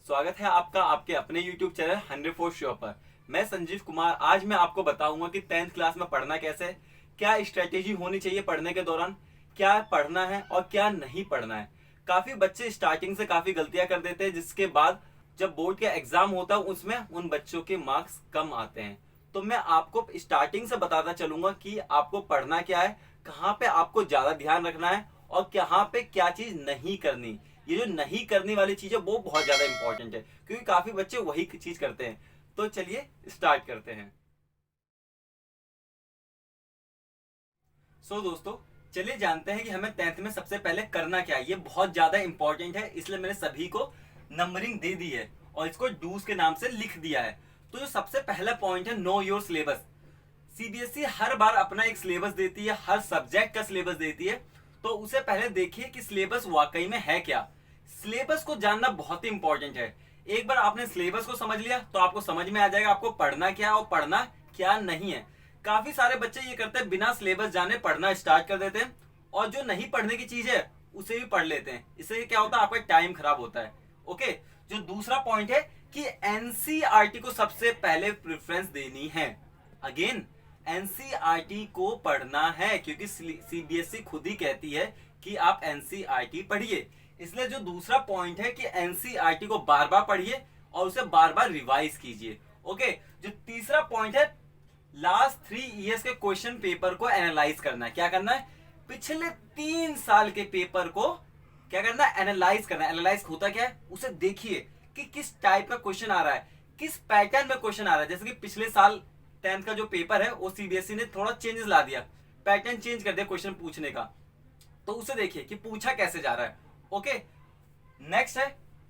स्वागत है आपका आपके अपने YouTube चैनल 104 शो पर। मैं संजीव कुमार। आज मैं आपको बताऊंगा कि 10th क्लास में पढ़ना कैसे है, क्या स्ट्रेटेजी होनी चाहिए पढ़ने के दौरान, क्या पढ़ना है और क्या नहीं पढ़ना है। काफी बच्चे स्टार्टिंग से काफी गलतियां कर देते हैं, जिसके बाद जब बोर्ड का एग्जाम होता है उसमें उन बच्चों के मार्क्स कम आते हैं। तो मैं आपको स्टार्टिंग से बताता चलूंगा कि आपको पढ़ना क्या है, कहाँ पे आपको ज्यादा ध्यान रखना है और कहाँ पे क्या चीज नहीं करनी। ये जो नहीं करने वाली चीज है वो बहुत ज्यादा इंपॉर्टेंट है, क्योंकि काफी बच्चे वही चीज करते हैं। तो चलिए स्टार्ट करते हैं। दोस्तों, चलिए जानते हैं कि हमें 10th में सबसे पहले करना क्या है। ये बहुत ज्यादा इंपॉर्टेंट है, इसलिए मैंने सभी को नंबरिंग दे दी है और इसको डूज के नाम से लिख दिया है। तो जो सबसे पहला पॉइंट है, नो योर सिलेबस। सीबीएसई हर बार अपना एक सिलेबस देती है, हर सब्जेक्ट का सिलेबस देती है। तो उसे पहले देखिए कि सिलेबस वाकई में है क्या। सिलेबस को जानना बहुत ही इंपॉर्टेंट है। एक बार आपने सिलेबस को समझ लिया तो आपको समझ में आ जाएगा आपको पढ़ना क्या और पढ़ना क्या नहीं है। काफी सारे बच्चे ये करते हैं, बिना सिलेबस जाने पढ़ना स्टार्ट कर देते हैं और जो नहीं पढ़ने की चीज है उसे भी पढ़ लेते हैं। इससे क्या होता है, आपका टाइम खराब होता है। ओके, जो दूसरा पॉइंट है कि एनसीईआरटी को सबसे पहले प्रेफरेंस देनी है। अगेन, एनसीईआरटी को पढ़ना है, क्योंकि सीबीएसई खुद ही कहती है कि आप एनसीईआरटी पढ़िए। इसलिए जो दूसरा पॉइंट है कि एनसीईआरटी को बार बार पढ़िए और उसे बार बार रिवाइज कीजिए। ओके, जो तीसरा पॉइंट है, लास्ट 3 ईयर्स के क्वेश्चन पेपर को एनालाइज करना है। क्या करना है, पिछले 3 साल के पेपर को क्या करना है, एनालाइज करना है। एनालाइज होता क्या है, उसे देखिए कि किस टाइप का क्वेश्चन आ रहा है, किस पैटर्न में क्वेश्चन आ रहा है। जैसे कि पिछले साल 10th का जो पेपर है वो सीबीएसई ने थोड़ा चेंजेस ला दिया, पैटर्न चेंज कर दिया क्वेश्चन पूछने का। तो उसे देखिए कि पूछा कैसे जा रहा है। ओके, नेक्स्ट है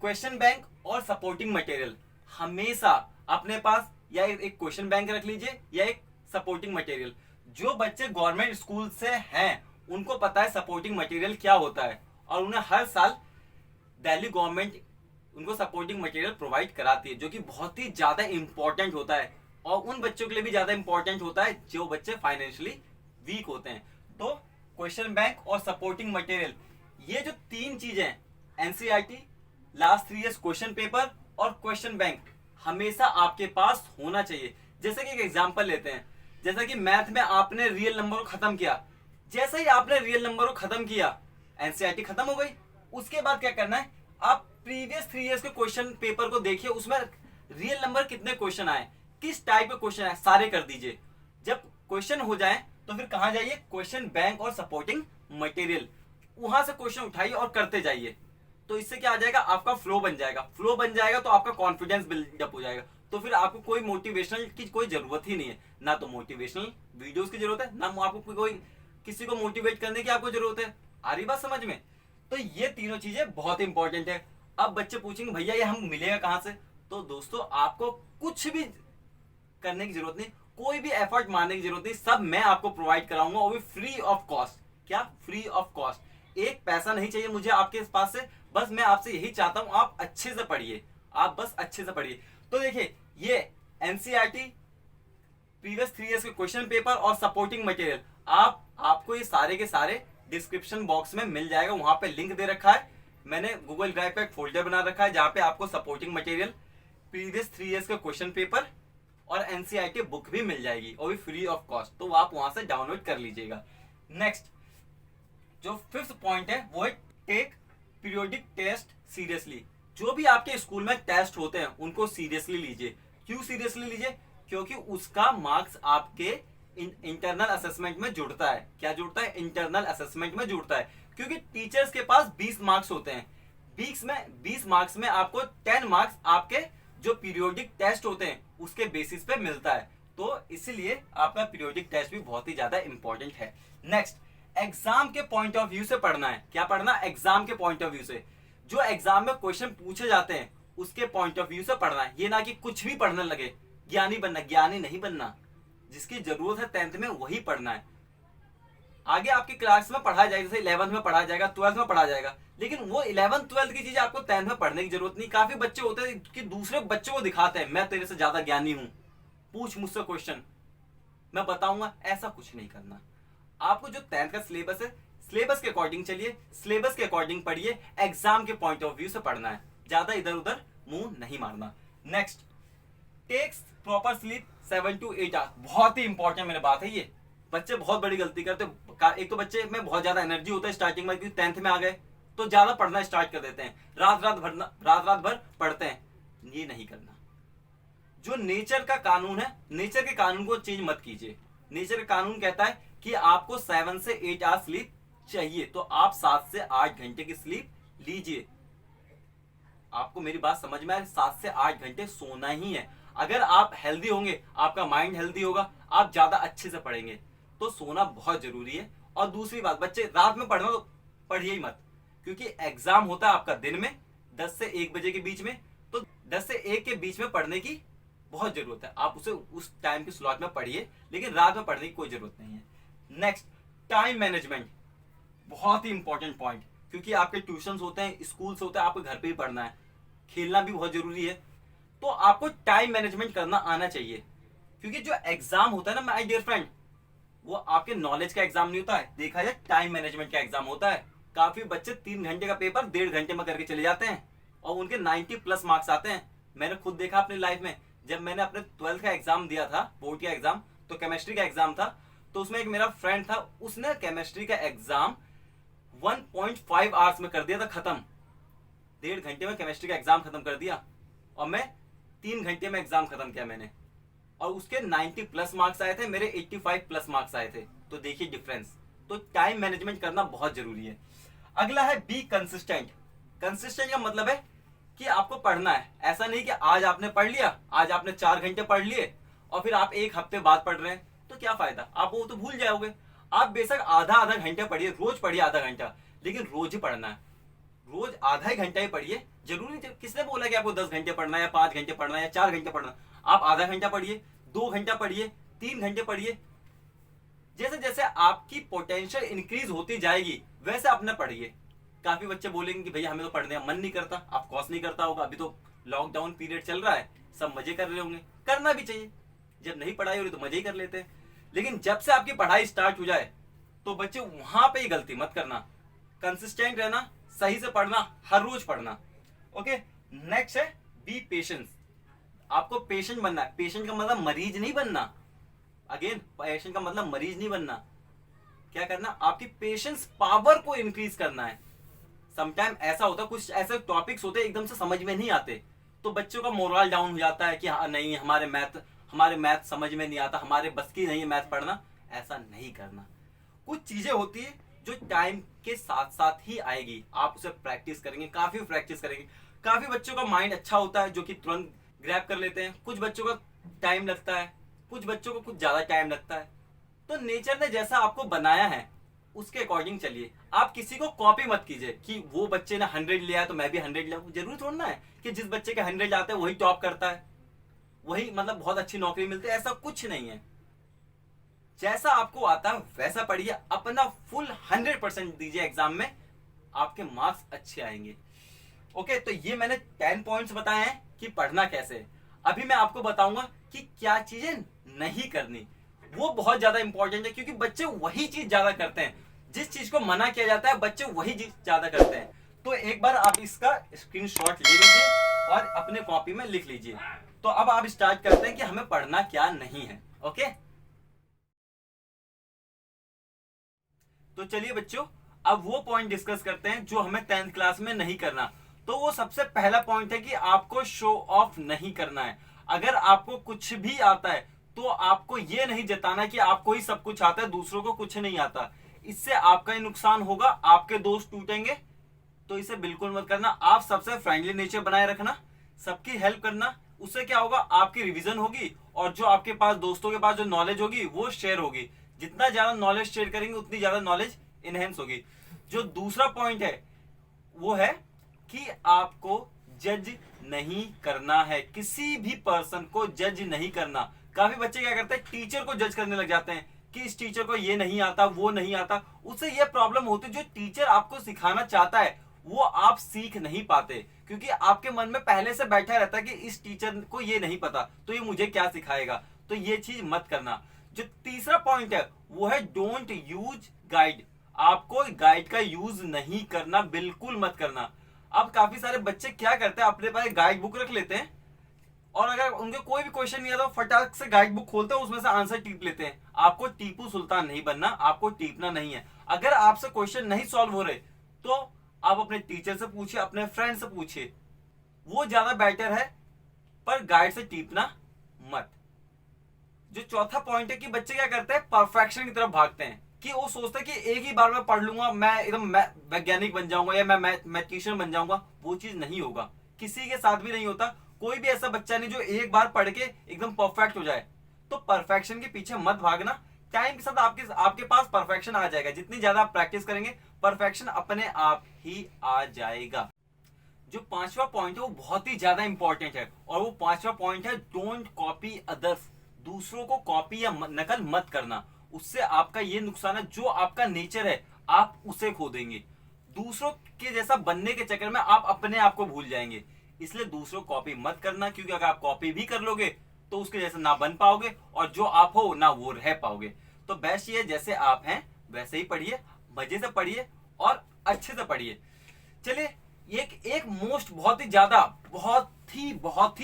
क्वेश्चन बैंक और सपोर्टिंग मटेरियल। हमेशा अपने पास या एक क्वेश्चन बैंक रख लीजिए या एक सपोर्टिंग मटेरियल। जो बच्चे गवर्नमेंट स्कूल से हैं उनको पता है सपोर्टिंग मटेरियल क्या होता है, और उन्हें हर साल दिल्ली गवर्नमेंट उनको सपोर्टिंग मटेरियल प्रोवाइड कराती है, जो कि बहुत ही ज्यादा इंपॉर्टेंट होता है और उन बच्चों के लिए भी ज्यादा इंपॉर्टेंट होता है जो बच्चे फाइनेंशियली वीक होते हैं। तो क्वेश्चन बैंक और सपोर्टिंग मटेरियल, ये जो 3 चीजें, NCERT, last 3 years question paper और क्वेश्चन बैंक, हमेशा आपके पास होना चाहिए। जैसे कि एक एग्जांपल लेते हैं, जैसा कि मैथ में आपने रियल नंबर को खत्म किया। जैसे ही आपने रियल नंबर को खत्म किया, एनसीईआरटी खत्म हो गई। उसके बाद क्या करना है, आप प्रीवियस 3 इयर्स के क्वेश्चन पेपर को देखिए, उसमें रियल नंबर कितने क्वेश्चन आए, किस टाइप के क्वेश्चन आए, सारे कर दीजिए। जब क्वेश्चन हो जाए तो फिर कहां जाइए, क्वेश्चन बैंक और सपोर्टिंग मटेरियल, वहां से क्वेश्चन उठाइए और करते जाइए। तो इससे क्या आ जाएगा, आपका फ्लो बन जाएगा। फ्लो बन जाएगा तो आपका कॉन्फिडेंस बिल्डअप हो जाएगा। तो फिर आपको कोई मोटिवेशनल की कोई जरूरत ही नहीं है। ना तो मोटिवेशनल वीडियोस की जरूरत है, ना आपको कोई किसी को मोटिवेट करने की आपको जरूरत है। आ रही बात समझ में? तो ये तीनों चीजें बहुत इंपॉर्टेंट है। अब बच्चे पूछेंगे भैया ये हम मिलेगा कहां से? तो दोस्तों, आपको कुछ भी करने की जरूरत नहीं, कोई भी एफर्ट मारने की जरूरत नहीं, सब मैं आपको प्रोवाइड कराऊंगा, वो भी फ्री ऑफ कॉस्ट। क्या फ्री ऑफ कॉस्ट? एक पैसा नहीं चाहिए मुझे आपके पास से, बस मैं आपसे यही चाहता हूं आप अच्छे से पढ़िए, आप बस अच्छे से पढ़िए। तो देखिए, ये एनसीईआरटी, प्रीवियस 3 इयर्स के क्वेश्चन पेपर और सपोर्टिंग मटेरियल, आपको ये सारे के सारे डिस्क्रिप्शन बॉक्स में मिल जाएगा। वहां पे लिंक दे रखा है, मैंने गूगल ड्राइव पे एक फोल्डर बना रखा है जहां पे आपको सपोर्टिंग मटेरियल, प्रीवियस 3 इयर्स के क्वेश्चन पेपर और एनसीईआरटी बुक भी मिल जाएगी, और भी फ्री ऑफ कॉस्ट। तो आप वहां से डाउनलोड कर लीजिएगा। नेक्स्ट, जो 5th पॉइंट है वो है टेक पीरियोडिक टेस्ट सीरियसली। जो भी आपके स्कूल में टेस्ट होते हैं उनको सीरियसली लीजिए। क्यों सीरियसली लीजिए? क्योंकि उसका मार्क्स आपके इंटरनल असेसमेंट में जुड़ता है। क्या जुड़ता है? इंटरनल असेसमेंट में जुड़ता है। क्योंकि टीचर्स के पास 20 मार्क्स होते हैं, 20 मार्क्स में आपको 10 मार्क्स आपके जो पीरियोडिक टेस्ट होते हैं उसके बेसिस पे मिलता है। तो इसलिए आपका पीरियोडिक टेस्ट भी बहुत ही ज्यादा इंपॉर्टेंट है। नेक्स्ट, एग्जाम के पॉइंट ऑफ व्यू से पढ़ना है। क्या पढ़ना? एग्जाम के पॉइंट ऑफ व्यू से। जो एग्जाम में क्वेश्चन पूछे जाते हैं उसके पॉइंट ऑफ व्यू से पढ़ना है। ये ना कि कुछ भी पढ़ने लगे, ज्ञानी बनना। ज्ञानी नहीं बनना, जिसकी जरूरत है 10th में वही पढ़ना है। आगे आपकी क्लास में पढ़ा जाएगा, जैसे 11th में पढ़ा जाएगा, 12th में पढ़ा जाएगा, लेकिन वो 11th 12th की चीजें आपको 10th में पढ़ने की जरूरत नहीं। काफी बच्चे होते हैं कि दूसरे बच्चों को दिखाते हैं मैं तेरे से ज्यादा ज्ञानी हूं, पूछ मुझसे क्वेश्चन, मैं बताऊंगा। ऐसा कुछ नहीं करना। आपको जो 10th का सिलेबस है, सिलेबस के अकॉर्डिंग चलिए, सिलेबस के अकॉर्डिंग पढ़िए, एग्जाम के पॉइंट ऑफ व्यू से पढ़ना है। ज्यादा इधर उधर मुंह नहीं मारना। Next, takes proper sleep 7 to 8 hours. बहुत ही इंपॉर्टेंट मेरी बात है ये। बच्चे बहुत बड़ी गलती करते हैं। एक तो बच्चे में बहुत ज्यादा एनर्जी होता है स्टार्टिंग में, क्योंकि 10th में आ गए तो ज्यादा पढ़ना स्टार्ट कर देते हैं, रात रात भर पढ़ते हैं। ये नहीं करना। जो नेचर का कानून है, नेचर के कानून को चेंज मत कीजिए। नेचर का कानून कहता है कि आपको 7 से 8 आवर्स स्लीप चाहिए, तो आप 7 से 8 घंटे की स्लीप लीजिए। आपको मेरी बात समझ में आए, 7 से 8 घंटे सोना ही है। अगर आप हेल्दी होंगे, आपका माइंड हेल्दी होगा, आप ज्यादा अच्छे से पढ़ेंगे। तो सोना बहुत जरूरी है। और दूसरी बात, बच्चे रात में पढ़ना तो पढ़िए ही मत, क्योंकि एग्जाम होता है आपका दिन में 10 से 1 बजे के बीच में। तो 10 से 1 के बीच में पढ़ने की बहुत जरूरत है। आप उसे उस टाइम के स्लॉट में पढ़िए, लेकिन रात में पढ़ने की कोई जरूरत नहीं है। नेक्स्ट, टाइम मैनेजमेंट, बहुत ही इंपॉर्टेंट पॉइंट, क्योंकि आपके ट्यूशंस होते हैं, स्कूल्स होते हैं, आपको घर पे ही पढ़ना है, खेलना भी बहुत जरूरी है। तो आपको टाइम मैनेजमेंट करना आना चाहिए, क्योंकि जो एग्जाम होता है ना माय डियर फ्रेंड, वो आपके नॉलेज का एग्जाम नहीं होता है, देखा जाए टाइम मैनेजमेंट का एग्जाम होता है। काफी बच्चे 3 घंटे का पेपर 1.5 घंटे में करके चले जाते हैं और उनके 90+ मार्क्स आते हैं। मैंने खुद देखा अपनी लाइफ में, जब मैंने अपने 12th का एग्जाम दिया था, बोर्ड का एग्जाम, तो केमिस्ट्री का एग्जाम था। तो उसमें एक मेरा फ्रेंड था, उसने केमिस्ट्री का एग्जाम 1.5 आवर्स में कर दिया था खत्म। 1.5 घंटे में केमिस्ट्री का एग्जाम खत्म कर दिया, और मैं 3 घंटे में एग्जाम खत्म किया मैंने, और उसके 90+ मार्क्स आए थे, मेरे 85+ मार्क्स आए थे। तो देखिए डिफरेंस। तो टाइम मैनेजमेंट करना बहुत जरूरी है। अगला है बी कंसिस्टेंट। कंसिस्टेंट का मतलब है कि आपको पढ़ना है। ऐसा नहीं कि आज आपने पढ़ लिया, आज आपने 4 घंटे पढ़ लिए और फिर आप 1 हफ्ते बाद पढ़ रहे हैं, तो क्या फायदा, आप वो तो भूल जाओगे। आप बेशक आधा घंटा पढ़िए, रोज पढ़िए आधा घंटा, लेकिन रोज ही पढ़ना है। रोज आधा ही घंटा ही पढ़िए। जरूरी नहीं, किसने बोला कि आपको 10 घंटे पढ़ना है, या 5 घंटे पढ़ना है, या 4 घंटे पढ़ना है। आप आधा घंटा पढ़िए, 2 घंटा पढ़िए, 3 घंटे पढ़िए। जैसे जैसे आपकी पोटेंशियल इंक्रीज होती जाएगी वैसे अपने पढ़िए। काफी बच्चे बोलेंगे कि भैया हमें तो पढ़ने का मन नहीं करता। आप कोर्स नहीं करता होगा, अभी तो लॉकडाउन पीरियड चल रहा है, सब मजे कर रहे होंगे। करना भी चाहिए, जब नहीं पढ़ाई हो रही तो मजे ही कर लेते हैं। लेकिन जब से आपकी पढ़ाई स्टार्ट हो जाए तो बच्चे वहां पे ही गलती मत करना। कंसिस्टेंट रहना, सही से पढ़ना, हर रोज पढ़ना। ओके, नेक्स्ट है बी पेशेंस। आपको पेशेंट बनना है। पेशेंट का मतलब मरीज नहीं बनना। अगेन, पेशेंट का मतलब मरीज नहीं बनना। क्या करना, आपकी पेशेंस पावर को इंक्रीज करना है। समटाइम ऐसा होता है, कुछ ऐसे टॉपिक्स होते हैं एकदम से समझ में नहीं आते, तो बच्चों का मोरल डाउन हो जाता है कि हाँ नहीं, हमारे मैथ समझ में नहीं आता, हमारे बस की नहीं है मैथ पढ़ना। ऐसा नहीं करना। कुछ चीजें होती है जो टाइम के साथ साथ ही आएगी, आप उसे प्रैक्टिस करेंगे, काफी प्रैक्टिस करेंगे। काफी बच्चों का माइंड अच्छा होता है जो कि तुरंत ग्रैब कर लेते हैं, कुछ बच्चों का टाइम लगता है, कुछ बच्चों को कुछ ज्यादा टाइम लगता है। तो नेचर ने जैसा आपको बनाया है उसके अकॉर्डिंग चलिए। आप किसी को कॉपी मत कीजिए कि वो बच्चे ने 100 लिया है तो मैं भी 100 लाऊं। जरूरी थोड़ा ना है कि जिस बच्चे के 100 आते हैं वही टॉप करता है, वही मतलब बहुत अच्छी नौकरी मिलती है। ऐसा कुछ नहीं है। जैसा आपको आता है वैसा पढ़िए, अपना फुल 100% दीजिए एग्जाम में, आपके मार्क्स अच्छे आएंगे। ओके, तो ये मैंने 10 पॉइंट्स बताए हैं कि पढ़ना कैसे। अभी मैं आपको बताऊंगा कि क्या चीजें नहीं करनी। वो बहुत ज्यादा इंपॉर्टेंट है, क्योंकि बच्चे वही चीज ज्यादा करते हैं। जिस चीज को मना किया जाता है बच्चे वही चीज ज्यादा करते हैं। तो एक बार आप इसका स्क्रीनशॉट ले लीजिए और अपने कॉपी में लिख लीजिए। तो अब आप स्टार्ट करते हैं कि हमें पढ़ना क्या नहीं है। ओके, तो चलिए बच्चों, अब वो पॉइंट डिस्कस करते हैं जो हमें 10th क्लास में नहीं करना। तो वो सबसे पहला पॉइंट है कि आपको शो ऑफ नहीं करना है। अगर आपको कुछ भी आता है तो आपको ये नहीं जताना कि आपको ही सब कुछ आता है, दूसरों को कुछ नहीं आता। इससे आपका ही नुकसान होगा, आपके दोस्त टूटेंगे। तो इसे बिल्कुल मत करना। आप सबसे फ्रेंडली नेचर बनाए रखना, सबकी हेल्प करना। उससे क्या होगा, आपकी रिवीजन होगी और जो आपके पास दोस्तों के पास जो नॉलेज होगी वो शेयर होगी। जितना ज्यादा नॉलेज शेयर करेंगे उतनी ज्यादा नॉलेज इनहेंस होगी। जो दूसरा पॉइंट है वो है कि आपको जज नहीं करना है। किसी भी पर्सन को जज नहीं करना। काफी बच्चे क्या करते हैं, टीचर को जज करने लग जाते हैं कि इस टीचर को ये नहीं आता, वो नहीं आता। उससे ये प्रॉब्लम होती है, जो टीचर आपको सिखाना चाहता है वो आप सीख नहीं पाते, क्योंकि आपके मन में पहले से बैठा रहता है कि इस टीचर को ये नहीं पता तो ये मुझे क्या सिखाएगा। तो ये चीज मत करना। जो तीसरा पॉइंट है वो है डोंट यूज गाइड। आपको गाइड का यूज नहीं करना, बिल्कुल मत करना। अब काफी सारे बच्चे क्या करते हैं, अपने पास गाइड बुक रख लेते हैं और अगर उनके कोई भी क्वेश्चन नहीं आता, फटाक से गाइड बुक खोलते हैं, उसमें से आंसर टीप लेते हैं। आपको टीपू सुल्तान नहीं बनना, आपको टीपना नहीं है। अगर आपसे क्वेश्चन नहीं सॉल्व हो रहे तो आप अपने टीचर से पूछिए, अपने फ्रेंड से पूछिए, वो ज्यादा बेटर है, पर गाइड से टीपना मत। जो चौथा पॉइंट है कि बच्चे क्या करते हैं, परफेक्शन की तरफ भागते हैं, कि वो सोचते हैं कि एक ही बार में पढ़ लूंगा, मैं एकदम वैज्ञानिक बन जाऊंगा या मैं मैथमेटिशियन बन जाऊंगा। वो चीज नहीं होगा, किसी के साथ भी नहीं होता। कोई भी ऐसा बच्चा नहीं जो एक बार पढ़ के एकदम परफेक्ट हो जाए। तो परफेक्शन के पीछे मत भागना। टाइम के साथ आपके आपके पास परफेक्शन आ जाएगा। जितनी ज्यादा आप प्रैक्टिस करेंगे, परफेक्शन अपने आप ही आ जाएगा। जो पांचवा पॉइंट है वो बहुत ही ज्यादा इंपॉर्टेंट है, और वो पांचवा पॉइंट है डोंट कॉपी अदर्स। दूसरों को कॉपी या नकल मत करना। उससे आपका ये नुकसान है, जो आपका नेचर है आप उसे खो देंगे। दूसरों के जैसा बनने के चक्कर में आप अपने आप को भूल जाएंगे। इसलिए दूसरों को कॉपी मत करना, क्योंकि अगर आप कॉपी भी कर लोगे तो उसके जैसा ना बन पाओगे, और जो आप हो ना वो रह पाओगे। तो बेस्ट ये है, जैसे आप हैं वैसे ही पढ़िए, मजे से पढ़िए और अच्छे से पढ़िए। चलिए, एक एक मोस्ट बहुत ही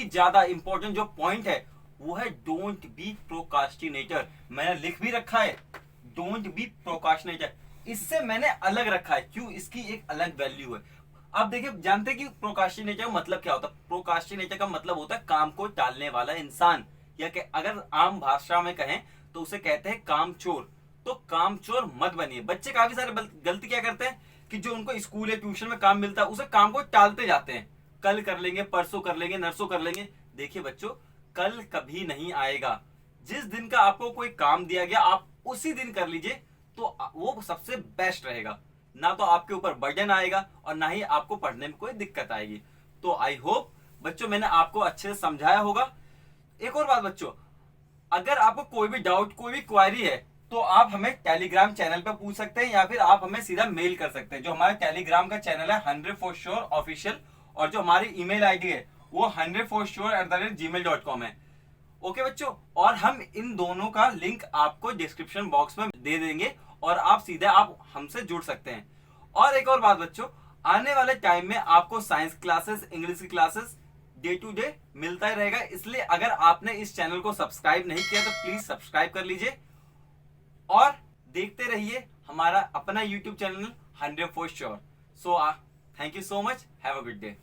ज्यादा इंपॉर्टेंट जो पॉइंट है वो है डोंट बी प्रोकास्टिनेटर। मैंने लिख भी रखा है, डोंट बी प्रोकास्टिनेटर। इससे मैंने अलग रखा है, क्यों, इसकी एक अलग वैल्यू है। अब देखिए, जानते हैं कि प्रोकास्टिनेटर का मतलब क्या होता है। प्रोकास्टिनेटर का मतलब होता है काम को टालने वाला इंसान, या कि अगर आम भाषा में कहें तो उसे कहते हैं कामचोर। तो कामचोर मत बनिए। बच्चे काफी सारे गलती क्या करते हैं कि जो उनको स्कूल या ट्यूशन में काम मिलता है उसे काम को टालते जाते हैं। कल कर लेंगे, परसों कर लेंगे, नरसों कर लेंगे। देखिए बच्चों, कल कभी नहीं आएगा। जिस दिन का आपको कोई काम दिया गया आप उसी दिन कर लीजिए, तो वो सबसे बेस्ट रहेगा। ना तो आपके ऊपर बर्डन आएगा और ना ही आपको पढ़ने में कोई दिक्कत आएगी। तो आई होप बच्चों मैंने आपको अच्छे से समझाया होगा। एक और बात बच्चों, अगर आपको कोई भी डाउट, कोई भी क्वारी है तो आप हमें टेलीग्राम चैनल पर पूछ सकते हैं, या फिर आप हमें सीधा मेल कर सकते हैं। जो हमारा टेलीग्राम का चैनल है 100 for sure ऑफिशियल, और जो हमारी ईमेल आईडी है वो 100 for sure@gmail.com है। ओके बच्चों, और हम इन दोनों का लिंक आपको डिस्क्रिप्शन बॉक्स में दे देंगे, और आप सीधे आप हमसे जुड़ सकते हैं। और एक और बात बच्चों, आने वाले टाइम में आपको साइंस क्लासेस, इंग्लिश की क्लासेस डे टू डे मिलता ही रहेगा। इसलिए अगर आपने इस चैनल को सब्सक्राइब नहीं किया तो प्लीज सब्सक्राइब कर लीजिए, और देखते रहिए हमारा अपना YouTube channel 100 for sure। So thank you so much, have a good day.